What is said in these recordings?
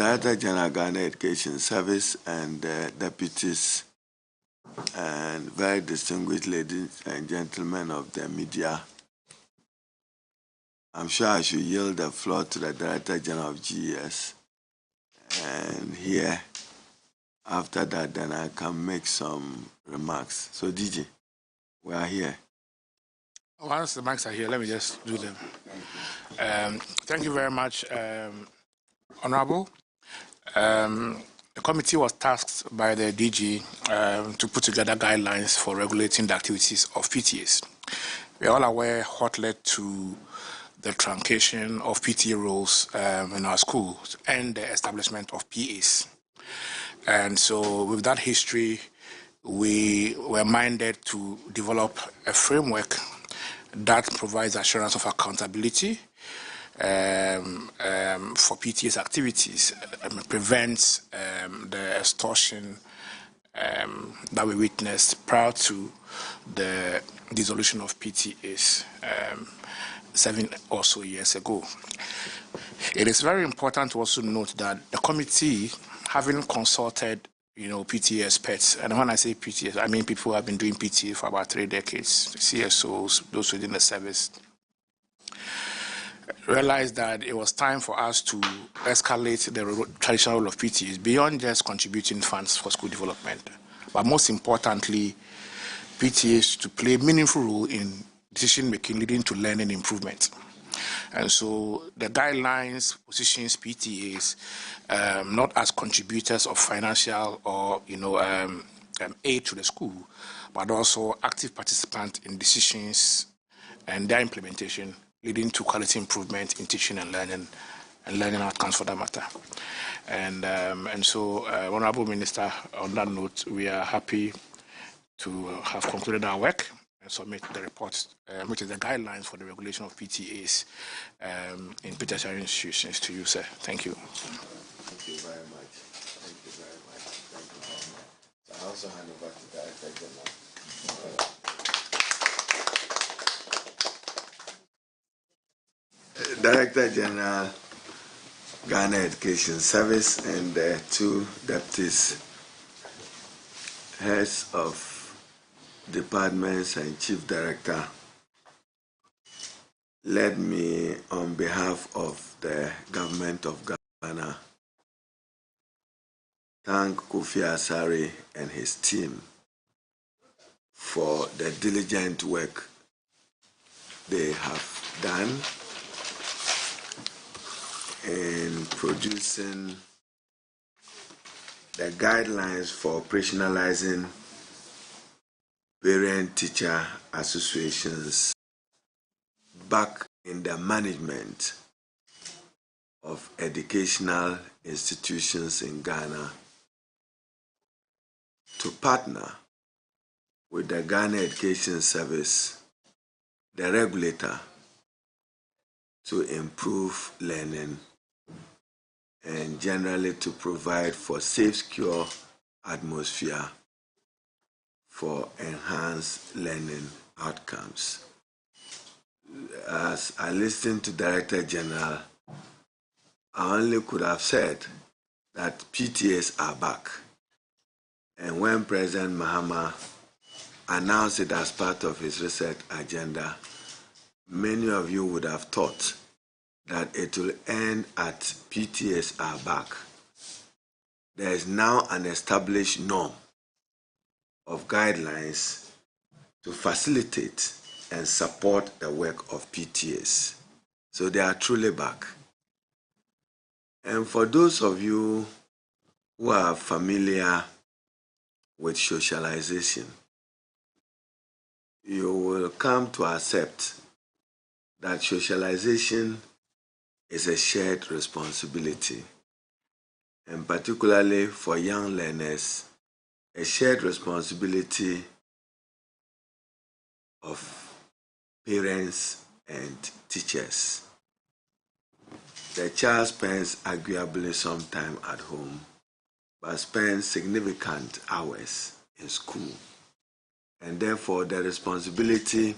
Director General Ghana Education Service and deputies and very distinguished ladies and gentlemen of the media, I'm sure I should yield the floor to the Director General of GES. And here, after that, then I can make some remarks. So, DJ, we are here. Once the mics are here, let me just do them. Thank you very much, Honorable. The committee was tasked by the DG to put together guidelines for regulating the activities of PTAs. We are all aware what led to the truncation of PTA roles in our schools and the establishment of PAs. And so with that history, we were minded to develop a framework that provides assurance of accountability for PTA's activities, prevents the extortion that we witnessed prior to the dissolution of PTAs 7 or so years ago. It is very important to also note that the committee, having consulted PTA experts, and when I say PTA, I mean people who have been doing PTA for about 3 decades, CSOs, those within the service, realized that it was time for us to escalate the traditional role of PTAs beyond just contributing funds for school development, but most importantly, PTAs to play a meaningful role in decision making leading to learning improvement. And so the guidelines positions PTAs not as contributors of financial or aid to the school, but also active participants in decisions and their implementation, leading to quality improvement in teaching and learning outcomes for that matter. And so, Honorable Minister, on that note, we are happy to have concluded our work and submit the report, which is the guidelines for the regulation of PTAs in tertiary institutions to you, sir. Thank you. Thank you very much. Thank you very much. Thank you very much. So I also hand over to Director General. Director General, Ghana Education Service, and the 2 deputies, heads of departments and chief director, let me, on behalf of the government of Ghana, thank Kofi Asare and his team for the diligent work they have done in producing the guidelines for operationalizing parent-teacher associations back in the management of educational institutions in Ghana to partner with the Ghana Education Service, the regulator, to improve learning and generally to provide for safe, secure atmosphere for enhanced learning outcomes. As I listened to Director General, I only could have said that PTAs are back. And when President Mahama announced it as part of his research agenda, many of you would have thought that it will end at PTAs are back. There is now an established norm of guidelines to facilitate and support the work of PTAs. So they are truly back. And for those of you who are familiar with socialization, you will come to accept that socialization is a shared responsibility, and particularly for young learners, a shared responsibility of parents and teachers. The child spends arguably some time at home, but spends significant hours in school. And therefore, the responsibility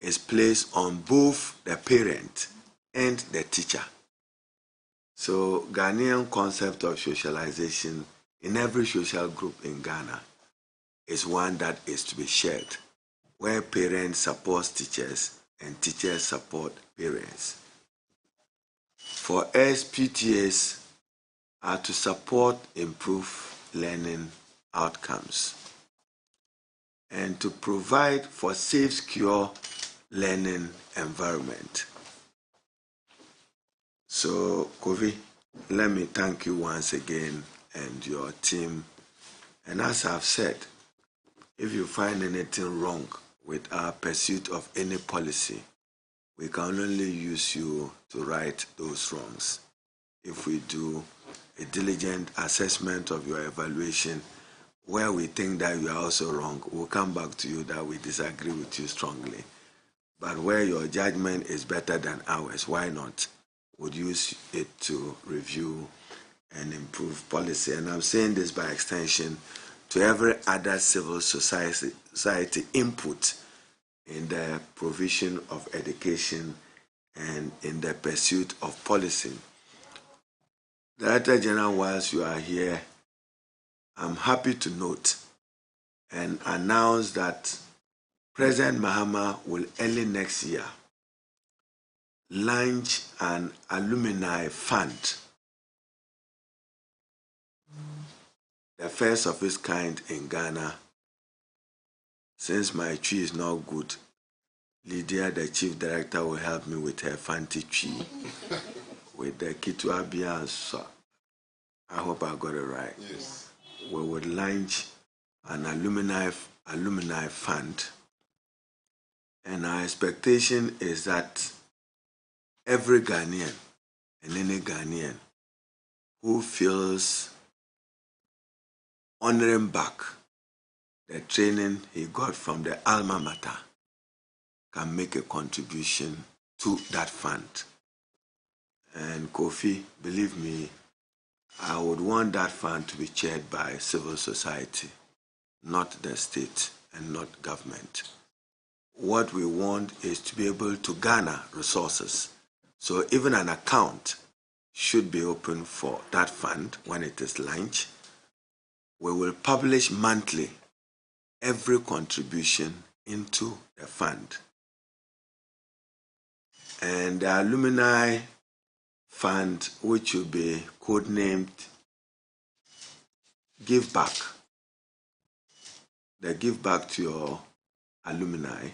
is placed on both the parent and the teacher So Ghanaian concept of socialization in every social group in Ghana is one that is to be shared, where parents support teachers and teachers support parents. For us, PTAs are to support improve learning outcomes and to provide for safe, secure learning environment. So, Kofi, let me thank you once again and your team. And as I've said, if you find anything wrong with our pursuit of any policy, we can only use you to right those wrongs. If we do a diligent assessment of your evaluation, where we think that you are also wrong, we'll come back to you that we disagree with you strongly. But where your judgment is better than ours, why not? Would use it to review and improve policy. And I'm saying this by extension to every other civil society input in the provision of education and in the pursuit of policy. Director General, whilst you are here, I'm happy to note and announce that President Mahama will early next year launch an alumni fund, the first of its kind in Ghana. Since my tree is not good, Lydia, the chief director, will help me with her fancy tree with the Kituabia and so. I hope I got it right. Yes. We would launch an alumni fund, and our expectation is that every Ghanaian and any Ghanaian who feels honoring back the training he got from the alma mater can make a contribution to that fund. And Kofi, believe me, I would want that fund to be chaired by civil society, not the state and not government. What we want is to be able to garner resources. So even an account should be open for that fund when it is launched. We will publish monthly every contribution into the fund. And the alumni fund, which will be codenamed Give Back, the Give Back to your alumni.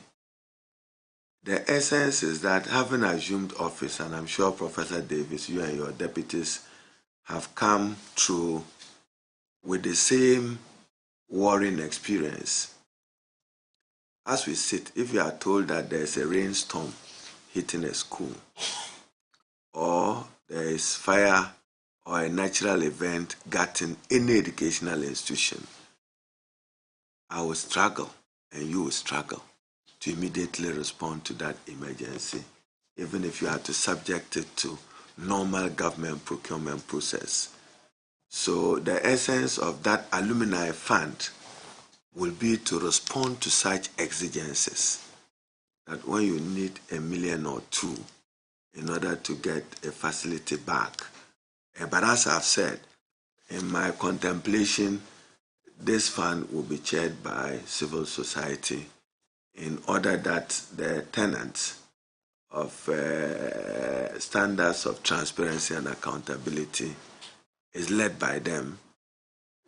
The essence is that having assumed office, and I'm sure Professor Davis, you and your deputies have come through with the same worrying experience. As we sit, if you are told that there's a rainstorm hitting a school, or there is fire or a natural event gutting any educational institution, I will struggle and you will struggle to immediately respond to that emergency, even if you are to subject it to normal government procurement process. So the essence of that alumni fund will be to respond to such exigencies, that when you need $1 million or $2 million in order to get a facility back. But as I've said, in my contemplation, this fund will be chaired by civil society in order that the tenets of standards of transparency and accountability is led by them.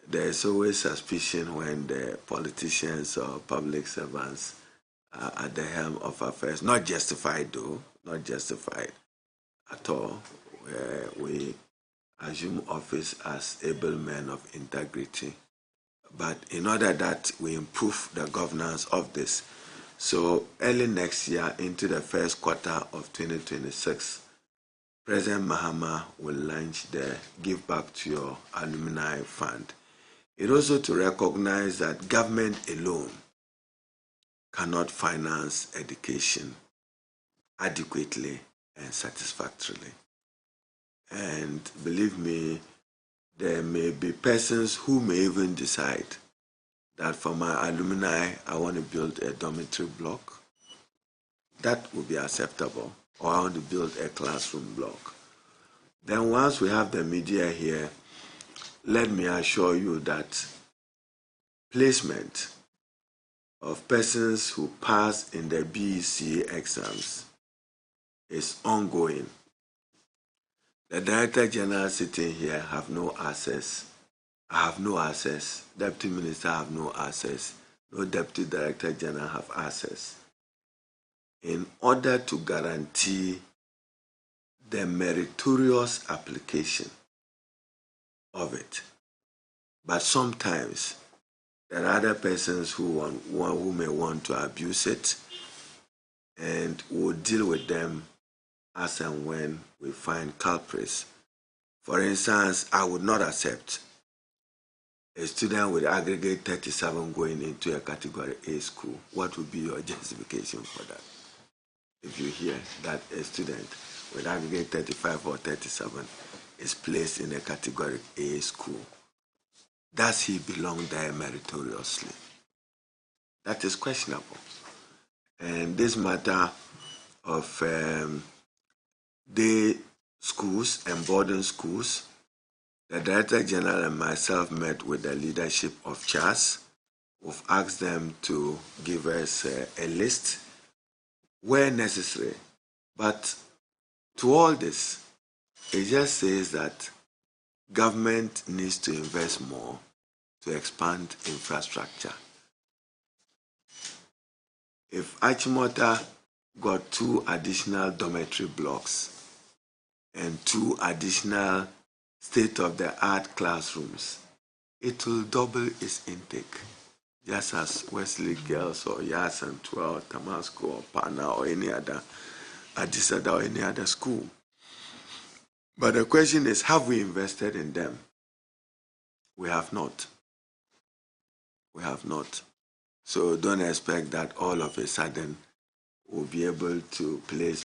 There's always suspicion when the politicians or public servants are at the helm of affairs. Not justified though, not justified at all. We assume office as able men of integrity. But in order that we improve the governance of this, so early next year into the first quarter of 2026, President Mahama will launch the Give Back to Your Alumni Fund. It also to recognize that government alone cannot finance education adequately and satisfactorily. And believe me, there may be persons who may even decide that for my alumni, I want to build a dormitory block. That would be acceptable. Or I want to build a classroom block. Then once we have the media here, let me assure you that placement of persons who pass in the BEC exams is ongoing. The Director General sitting here have no access. I have no access. Deputy Minister have no access. No Deputy Director General have access. In order to guarantee the meritorious application of it. But sometimes there are other persons who may want to abuse it, and we'll deal with them as and when we find culprits. For instance, I would not accept a student with aggregate 37 going into a category A school. What would be your justification for that? If you hear that a student with aggregate 35 or 37 is placed in a category A school, does he belong there meritoriously? That is questionable. And this matter of day schools and boarding schools, the Director General and myself met with the leadership of CHAS. We've asked them to give us a list where necessary. But to all this, it just says that government needs to invest more to expand infrastructure. If Achimota got 2 additional dormitory blocks and 2 additional state-of-the-art classrooms, it will double its intake, just as Wesley Girls or Yas and 12, Tamasco or Pana or any other Adisada or any other school. But the question is, have we invested in them? We have not. We have not. So don't expect that all of a sudden we'll be able to place